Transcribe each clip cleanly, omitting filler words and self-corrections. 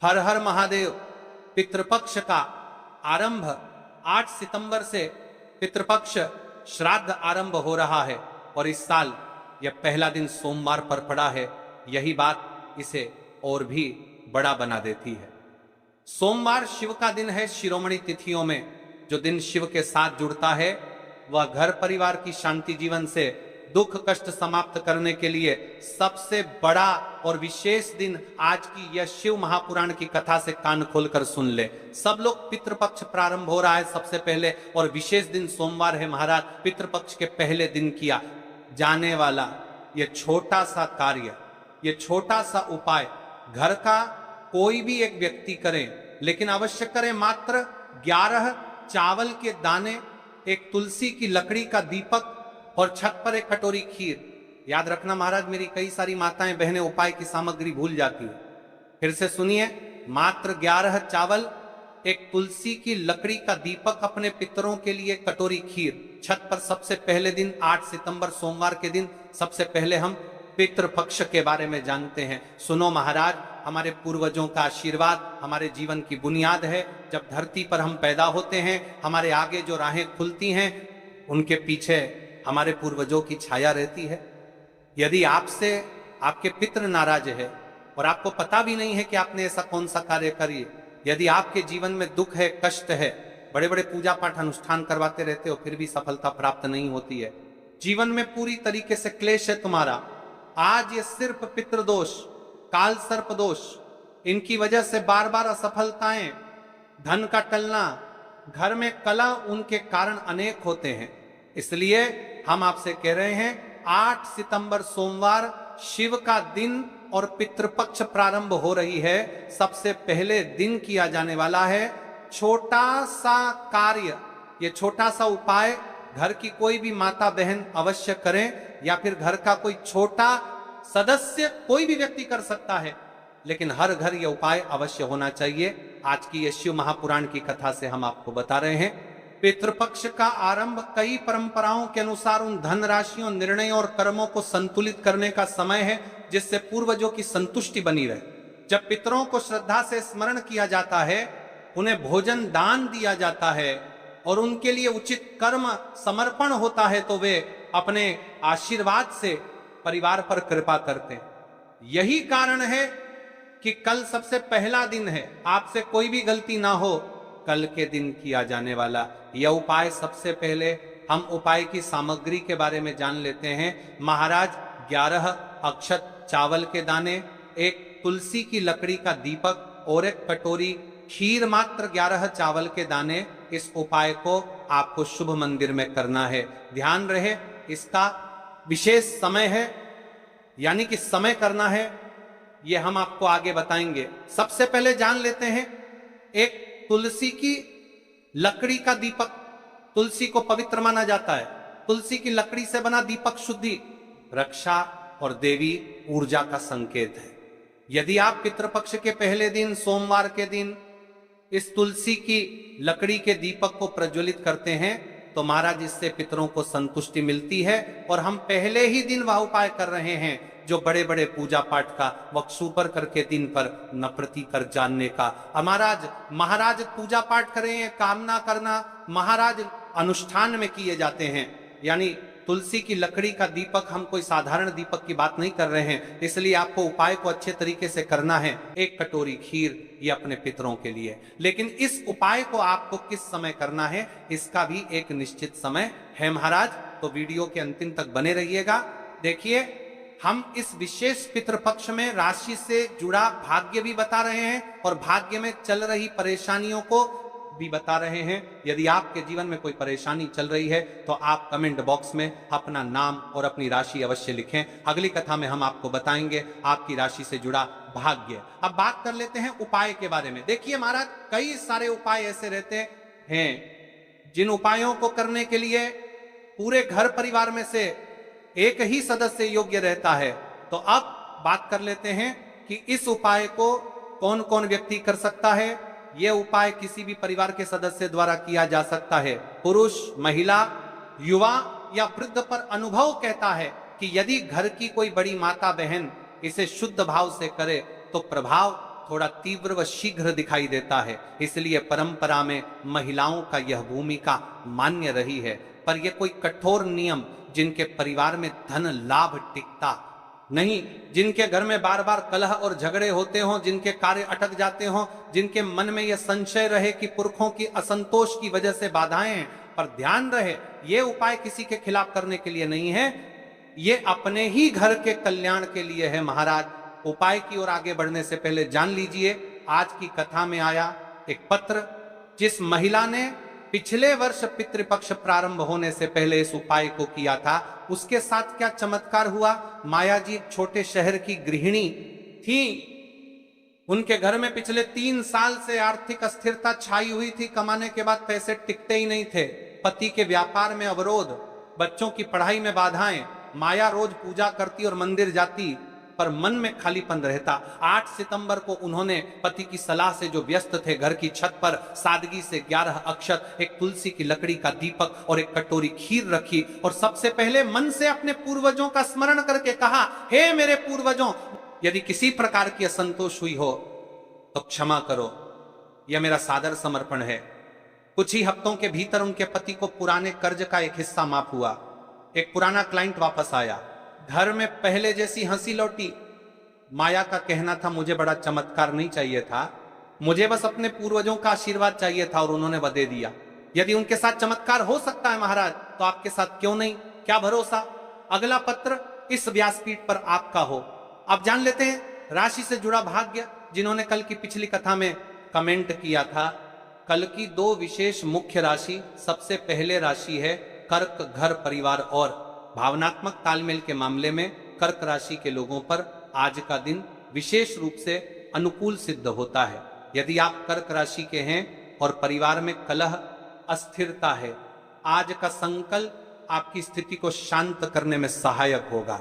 हर हर महादेव। पितृपक्ष का आरंभ 8 सितंबर से पितृपक्ष श्राद्ध आरंभ हो रहा है और इस साल यह पहला दिन सोमवार पर पड़ा है। यही बात इसे और भी बड़ा बना देती है। सोमवार शिव का दिन है। शिरोमणि तिथियों में जो दिन शिव के साथ जुड़ता है वह घर परिवार की शांति, जीवन से दुख कष्ट समाप्त करने के लिए सबसे बड़ा और विशेष दिन आज की यह शिव महापुराण की कथा से कान खोलकर सुन ले। सब लोग पितृपक्ष प्रारंभ हो रहा है सबसे पहले और विशेष दिन सोमवार है महाराज। पितृपक्ष के पहले दिन किया जाने वाला यह छोटा सा कार्य, यह छोटा सा उपाय घर का कोई भी एक व्यक्ति करे, लेकिन अवश्य करे। मात्र 11 चावल के दाने, एक तुलसी की लकड़ी का दीपक और छत पर एक कटोरी खीर। याद रखना महाराज, मेरी कई सारी माताएं बहनें उपाय की सामग्री भूल जाती है। फिर से सुनिए, मात्र 11 चावल, एक तुलसी की लकड़ी का दीपक, अपने पितरों के लिए कटोरी खीर। छत पर सबसे पहले दिन 8 सितंबर सोमवार के दिन सबसे पहले हम पितृपक्ष के बारे में जानते हैं। सुनो महाराज, हमारे पूर्वजों का आशीर्वाद हमारे जीवन की बुनियाद है। जब धरती पर हम पैदा होते हैं, हमारे आगे जो राहें खुलती हैं उनके पीछे हमारे पूर्वजों की छाया रहती है। यदि आपसे आपके पितृ नाराज है और आपको पता भी नहीं है कि आपने ऐसा कौन सा कार्य करिए, यदि आपके जीवन में दुख है, कष्ट है, बड़े बड़े पूजा पाठ अनुष्ठान करवाते रहते हो फिर भी सफलता प्राप्त नहीं होती है, जीवन में पूरी तरीके से क्लेश है तुम्हारा, आज ये सिर्फ पितृदोष, काल सर्प दोष, इनकी वजह से बार बार असफलताएं, धन का टलना, घर में कलह, उनके कारण अनेक होते हैं। इसलिए हम आपसे कह रहे हैं 8 सितंबर सोमवार शिव का दिन और पितृपक्ष प्रारंभ हो रही है। सबसे पहले दिन किया जाने वाला है छोटा सा कार्य, ये छोटा सा उपाय घर की कोई भी माता बहन अवश्य करें, या फिर घर का कोई छोटा सदस्य कोई भी व्यक्ति कर सकता है, लेकिन हर घर यह उपाय अवश्य होना चाहिए। आज की ये शिव महापुराण की कथा से हम आपको बता रहे हैं। पितृपक्ष का आरंभ कई परंपराओं के अनुसार उन धन राशियों, निर्णयों और कर्मों को संतुलित करने का समय है जिससे पूर्वजों की संतुष्टि बनी रहे। जब पितरों को श्रद्धा से स्मरण किया जाता है, उन्हें भोजन दान दिया जाता है और उनके लिए उचित कर्म समर्पण होता है, तो वे अपने आशीर्वाद से परिवार पर कृपा करते हैं। यही कारण है कि कल सबसे पहला दिन है, आपसे कोई भी गलती ना हो, कल के दिन किया जाने वाला यह उपाय। सबसे पहले हम उपाय की सामग्री के बारे में जान लेते हैं। महाराज 11 अक्षत चावल के दाने, एक तुलसी की लकड़ी का दीपक और एक कटोरी खीर, मात्र 11 चावल के दाने। इस उपाय को आपको शुभ मंदिर में करना है। ध्यान रहे, इसका विशेष समय है, यानी कि समय करना है, यह हम आपको आगे बताएंगे। सबसे पहले जान लेते हैं एक तुलसी की लकड़ी का दीपक। तुलसी को पवित्र माना जाता है। तुलसी की लकड़ी से बना दीपक शुद्धि, रक्षा और देवी ऊर्जा का संकेत है। यदि आप पितृपक्ष के पहले दिन सोमवार के दिन इस तुलसी की लकड़ी के दीपक को प्रज्वलित करते हैं तो महाराज इससे पितरों को संतुष्टि मिलती है। और हम पहले ही दिन वह उपाय कर रहे हैं जो बड़े बड़े पूजा पाठ का वक्सूपर करके दिन पर नप्रति कर जानने का। महाराज पूजा पाठ करें, कामना करना महाराज अनुष्ठान में किए जाते हैं। यानी तुलसी की लकड़ी का दीपक, हम कोई साधारण दीपक की बात नहीं कर रहे हैं, इसलिए आपको उपाय को अच्छे तरीके से करना है। एक कटोरी खीर, ये अपने पितरों के लिए। लेकिन इस उपाय को आपको किस समय करना है, इसका भी एक निश्चित समय है महाराज, तो वीडियो के अंतिम तक बने रहिएगा। देखिए, हम इस विशेष पितृपक्ष में राशि से जुड़ा भाग्य भी बता रहे हैं और भाग्य में चल रही परेशानियों को भी बता रहे हैं। यदि आपके जीवन में कोई परेशानी चल रही है तो आप कमेंट बॉक्स में अपना नाम और अपनी राशि अवश्य लिखें। अगली कथा में हम आपको बताएंगे आपकी राशि से जुड़ा भाग्य। अब बात कर लेते हैं उपाय के बारे में। देखिए महाराज, कई सारे उपाय ऐसे रहते हैं जिन उपायों को करने के लिए पूरे घर परिवार में से एक ही सदस्य योग्य रहता है। तो अब बात कर लेते हैं कि इस उपाय को कौन कौन व्यक्ति कर सकता है। यह उपाय किसी भी परिवार के सदस्य द्वारा किया जा सकता है। पुरुष, महिला, युवा या वृद्ध पर अनुभव कहता है कि यदि घर की कोई बड़ी माता बहन इसे शुद्ध भाव से करे तो प्रभाव थोड़ा तीव्र व शीघ्र दिखाई देता है, इसलिए परंपरा में महिलाओं का यह भूमिका मान्य रही है। पर यह कोई कठोर नियम जिनके परिवार में धन लाभ टिकता नहीं, जिनके घर में बार बार कलह और झगड़े होते हों, जिनके कार्य अटक जाते हों, जिनके मन में यह संशय रहे कि पुरखों की असंतोष की वजह से बाधाएं हैं। पर ध्यान रहे, ये उपाय किसी के खिलाफ करने के लिए नहीं है, ये अपने ही घर के कल्याण के लिए है महाराज। उपाय की ओर आगे बढ़ने से पहले जान लीजिए, आज की कथा में आया एक पत्र, जिस महिला ने पिछले वर्ष पितृपक्ष प्रारंभ होने से पहले इस उपाय को किया था, उसके साथ क्या चमत्कार हुआ। माया जी एक छोटे शहर की गृहिणी थी, उनके घर में पिछले 3 साल से आर्थिक अस्थिरता छाई हुई थी। कमाने के बाद पैसे टिकते ही नहीं थे, पति के व्यापार में अवरोध, बच्चों की पढ़ाई में बाधाएं। माया रोज पूजा करती और मंदिर जाती, पर मन में खालीपन रहता। 8 सितंबर को उन्होंने पति की सलाह से जो व्यस्त थे, घर की छत पर सादगी से 11 अक्षत, एक तुलसी की लकड़ी का दीपक और एक कटोरी खीर रखी, और सबसे पहले मन से अपने पूर्वजों का स्मरण करके कहा, हे मेरे पूर्वजों, यदि किसी प्रकार की असंतोष हुई हो तो क्षमा करो, यह मेरा सादर समर्पण है। कुछ ही हफ्तों के भीतर उनके पति को पुराने कर्ज का एक हिस्सा माफ हुआ। एक पुराना क्लाइंट वापस आया, घर में पहले जैसी हंसी लौटी। माया का कहना था, मुझे बड़ा चमत्कार नहीं चाहिए था, मुझे बस अपने पूर्वजों का आशीर्वाद चाहिए था, और उन्होंने वह दे दिया। यदि उनके साथ चमत्कार हो सकता है महाराज, तो आपके साथ क्यों नहीं, क्या भरोसा। अगला पत्र इस व्यासपीठ पर आपका हो। अब जान लेते हैं राशि से जुड़ा भाग्य, जिन्होंने कल की पिछली कथा में कमेंट किया था। कल की 2 विशेष मुख्य राशि, सबसे पहले राशि है कर्क, घर परिवार और भावनात्मक तालमेल के मामले में कर्क राशि के लोगों पर आज का दिन विशेष रूप से अनुकूल सिद्ध होता है। यदि आप कर्क राशि के हैं और परिवार में कलह, अस्थिरता है, आज का संकल्प आपकी स्थिति को शांत करने में सहायक होगा।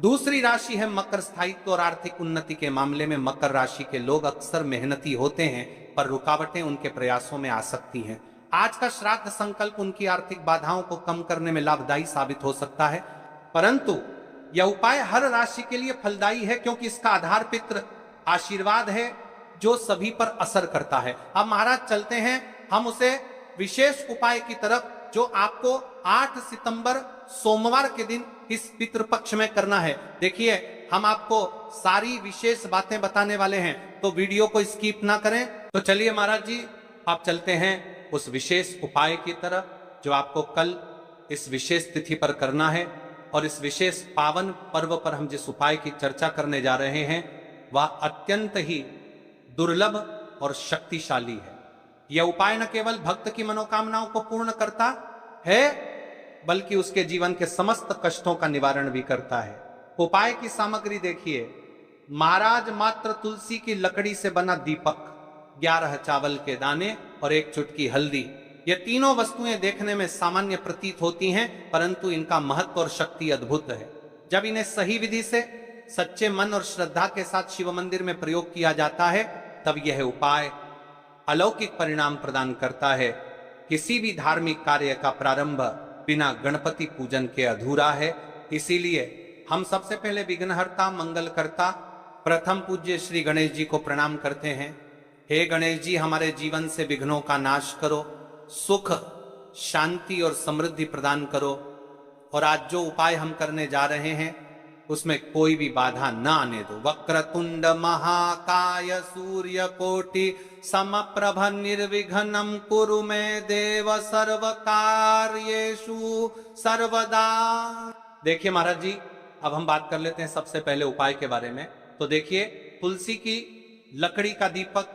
दूसरी राशि है मकर, स्थायित्व और आर्थिक उन्नति के मामले में मकर राशि के लोग अक्सर मेहनती होते हैं, पर रुकावटें उनके प्रयासों में आ सकती हैं। आज का श्राद्ध संकल्प उनकी आर्थिक बाधाओं को कम करने में लाभदायी साबित हो सकता है, परंतु यह उपाय हर राशि के लिए फलदायी है, क्योंकि इसका आधार पितृ आशीर्वाद है, जो सभी पर असर करता है। अब महाराज चलते हैं हम उसे विशेष उपाय की तरफ, जो आपको 8 सितंबर सोमवार के दिन इस पितृपक्ष में करना है। देखिए, हम आपको सारी विशेष बातें बताने वाले हैं, तो वीडियो को स्किप ना करें। तो चलिए महाराज जी, आप चलते हैं उस विशेष उपाय की तरफ, जो आपको कल इस विशेष तिथि पर करना है। और इस विशेष पावन पर्व पर हम जिस उपाय की चर्चा करने जा रहे हैं, वह अत्यंत ही दुर्लभ और शक्तिशाली है। यह उपाय न केवल भक्त की मनोकामनाओं को पूर्ण करता है, बल्कि उसके जीवन के समस्त कष्टों का निवारण भी करता है। उपाय की सामग्री देखिए, महाराज मात्र तुलसी की लकड़ी से बना दीपक, 11 चावल के दाने और 1 चुटकी हल्दी। ये तीनों वस्तुएं देखने में सामान्य प्रतीत होती हैं, परंतु इनका महत्व और शक्ति अद्भुत है। जब इन्हें सही विधि से सच्चे मन और श्रद्धा के साथ शिव मंदिर में प्रयोग किया जाता है, तब यह उपाय अलौकिक परिणाम प्रदान करता है। किसी भी धार्मिक कार्य का प्रारंभ बिना गणपति पूजन के अधूरा है। इसीलिए हम सबसे पहले विघ्नहर्ता, मंगलकर्ता, प्रथम पूज्य श्री गणेश जी को प्रणाम करते हैं। हे गणेश जी, हमारे जीवन से विघ्नों का नाश करो, सुख, शांति और समृद्धि प्रदान करो। और आज जो उपाय हम करने जा रहे हैं, उसमें कोई भी बाधा न आने दो। वक्रतुंड महाकाय सूर्य कोटि समप्रभ निर्विघ्नं कुरु मे देव सर्वकार्येषु सर्वदा। देखिए महाराज जी, अब हम बात कर लेते हैं सबसे पहले उपाय के बारे में। तो देखिए, तुलसी की लकड़ी का दीपक,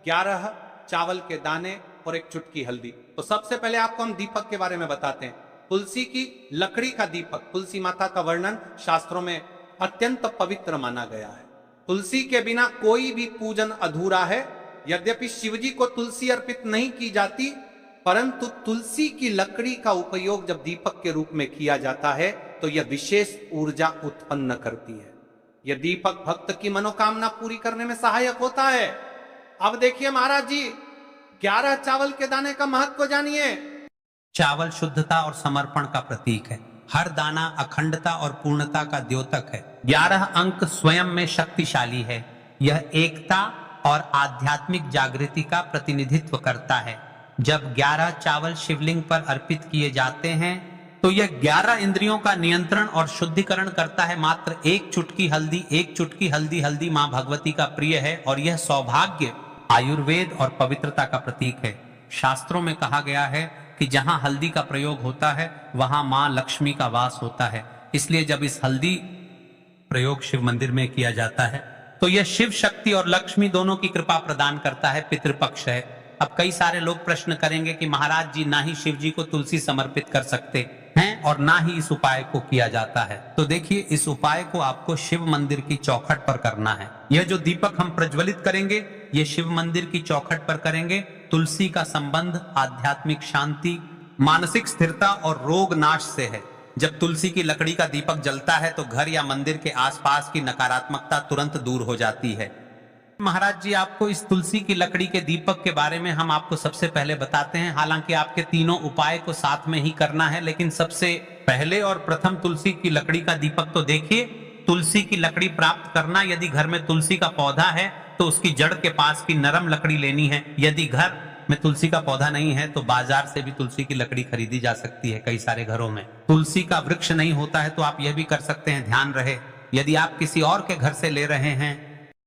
11 चावल के दाने और 1 चुटकी हल्दी। तो सबसे पहले आपको हम दीपक के बारे में बताते हैं। तुलसी की लकड़ी का दीपक, तुलसी माता का वर्णन शास्त्रों में अत्यंत पवित्र माना गया है। तुलसी के बिना कोई भी पूजन अधूरा है। यद्यपि शिवजी को तुलसी अर्पित नहीं की जाती, परंतु तुलसी की लकड़ी का उपयोग जब दीपक के रूप में किया जाता है, तो यह विशेष ऊर्जा उत्पन्न करती है। यह दीपक भक्त की मनोकामना पूरी करने में सहायक होता है। अब देखिए महाराज जी, 11 चावल के दाने का महत्व जानिए। चावल शुद्धता और समर्पण का प्रतीक है। हर दाना अखंडता और पूर्णता का द्योतक है। 11 अंक स्वयं में शक्तिशाली है। यह एकता और आध्यात्मिक जागृति का प्रतिनिधित्व करता है। जब 11 चावल शिवलिंग पर अर्पित किए जाते हैं तो यह 11 इंद्रियों का नियंत्रण और शुद्धिकरण करता है। मात्र एक चुटकी हल्दी हल्दी मां भगवती का प्रिय है और यह सौभाग्य, आयुर्वेद और पवित्रता का प्रतीक है। शास्त्रों में कहा गया है कि जहां हल्दी का प्रयोग होता है वहां मां लक्ष्मी का वास होता है। इसलिए जब इस हल्दी प्रयोग शिव मंदिर में किया जाता है तो यह शिव शक्ति और लक्ष्मी दोनों की कृपा प्रदान करता है। पितृपक्ष है। अब कई सारे लोग प्रश्न करेंगे कि महाराज जी, ना ही शिव जी को तुलसी समर्पित कर सकते हैं और ना ही इस उपाय को किया जाता है। तो देखिए, इस उपाय को आपको शिव मंदिर की चौखट पर करना है। यह जो दीपक हम प्रज्वलित करेंगे ये शिव मंदिर की चौखट पर करेंगे। तुलसी का संबंध आध्यात्मिक शांति, मानसिक स्थिरता और रोग नाश से है। जब तुलसी की लकड़ी का दीपक जलता है तो घर या मंदिर के आसपास की नकारात्मकता तुरंत दूर हो जाती है। महाराज जी, आपको इस तुलसी की लकड़ी के दीपक के बारे में हम आपको सबसे पहले बताते हैं। हालांकि आपके तीनों उपाय को साथ में ही करना है, लेकिन सबसे पहले और प्रथम तुलसी की लकड़ी का दीपक तो देखिए। तुलसी की लकड़ी प्राप्त करना, यदि घर में तुलसी का पौधा है तो उसकी जड़ के पास की नरम लकड़ी लेनी है। यदि घर में तुलसी का पौधा नहीं है तो बाजार से भी तुलसी की लकड़ी खरीदी जा सकती है। कई सारे घरों में तुलसी का वृक्ष नहीं होता है तो आप यह भी कर सकते हैं। ध्यान रहे, यदि आप किसी और के घर से ले रहे हैं,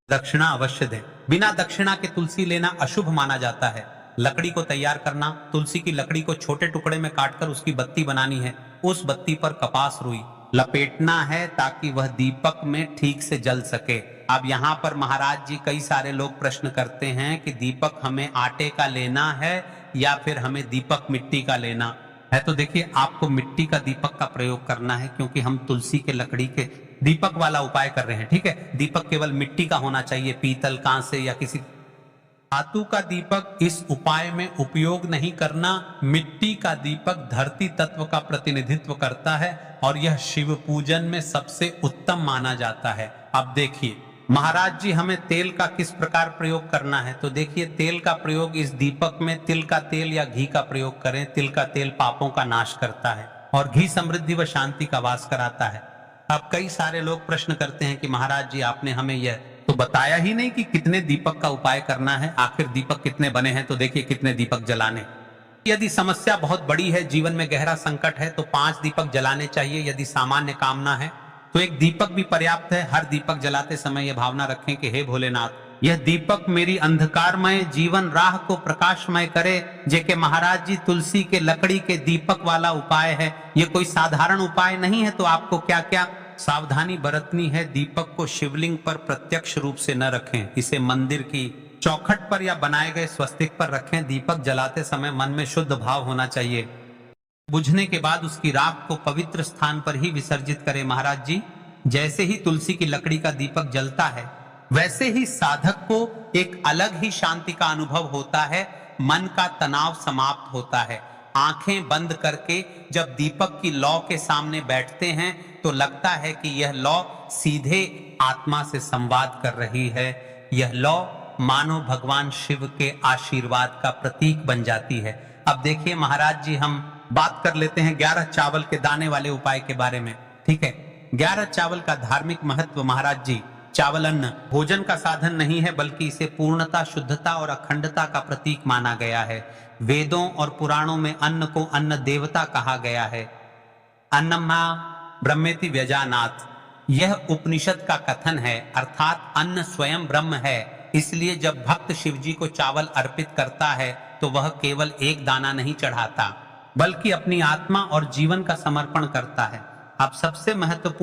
दक्षिणा अवश्य दें। बिना दक्षिणा के तुलसी लेना अशुभ माना जाता है। लकड़ी को तैयार करना, तुलसी की लकड़ी को छोटे टुकड़े में काटकर उसकी बत्ती बनानी है। उस बत्ती पर कपास रुई लपेटना है ताकि वह दीपक में ठीक से जल सके। अब यहाँ पर महाराज जी, कई सारे लोग प्रश्न करते हैं कि दीपक हमें आटे का लेना है या फिर हमें दीपक मिट्टी का लेना है। तो देखिए, आपको मिट्टी का दीपक का प्रयोग करना है क्योंकि हम तुलसी के लकड़ी के दीपक वाला उपाय कर रहे हैं। ठीक है, दीपक केवल मिट्टी का होना चाहिए, पीतल, कांसे या किसी धातु का दीपक इस उपाय में उपयोग नहीं करना। मिट्टी का दीपक धरती तत्व का प्रतिनिधित्व करता है और यह शिव पूजन में सबसे उत्तम माना जाता है। अब देखिए महाराज जी, हमें तेल का किस प्रकार प्रयोग करना है। तो देखिए, तेल का प्रयोग इस दीपक में तिल का तेल या घी का प्रयोग करें। तिल का तेल पापों का नाश करता है और घी समृद्धि व शांति का वास कराता है। अब कई सारे लोग प्रश्न करते हैं कि महाराज जी, आपने हमें यह तो बताया ही नहीं कि कितने दीपक का उपाय करना है। आखिर दीपक कितने बने हैं, तो देखिए कितने दीपक जलाने। यदि समस्या बहुत बड़ी है, जीवन में गहरा संकट है, तो 5 दीपक जलाने चाहिए। यदि सामान्य कामना है तो 1 दीपक भी पर्याप्त है। हर दीपक जलाते समय यह भावना रखें कि हे भोलेनाथ, यह दीपक मेरी अंधकारमय जीवन राह को प्रकाशमय करे। जेके महाराज जी, तुलसी के लकड़ी के दीपक वाला उपाय है, यह कोई साधारण उपाय नहीं है। तो आपको क्या क्या सावधानी बरतनी है। दीपक को शिवलिंग पर प्रत्यक्ष रूप से न रखें, इसे मंदिर की चौखट पर या बनाए गए स्वस्तिक पर रखें। दीपक जलाते समय मन में शुद्ध भाव होना चाहिए। बुझने के बाद उसकी राख को पवित्र स्थान पर ही विसर्जित करें। महाराज जी, जैसे ही तुलसी की लकड़ी का दीपक जलता है वैसे ही साधक को एक अलग ही शांति का अनुभव होता है। मन का तनाव समाप्त होता है। आंखें बंद करके जब दीपक की लौ के सामने बैठते हैं तो लगता है कि यह लौ सीधे आत्मा से संवाद कर रही है। यह लौ मानो भगवान शिव के आशीर्वाद का प्रतीक बन जाती है। अब देखिए महाराज जी, हम बात कर लेते हैं 11 चावल के दाने वाले उपाय के बारे में। ठीक है, 11 चावल का धार्मिक महत्व। महाराज जी, चावल अन्न भोजन का साधन नहीं है, बल्कि इसे पूर्णता, शुद्धता और अखंडता का प्रतीक माना गया है। वेदों और पुराणों में अन्न को अन्न देवता कहा गया है। अन्नमा ब्रह्मेति व्यजानात्, यह उपनिषद का कथन है, अर्थात अन्न स्वयं ब्रह्म है। इसलिए जब भक्त शिव जी को चावल अर्पित करता है तो वह केवल एक दाना नहीं चढ़ाता, बल्कि अपनी आत्मा और जीवन का समर्पण करता है। अब सबसे महत्वपूर्ण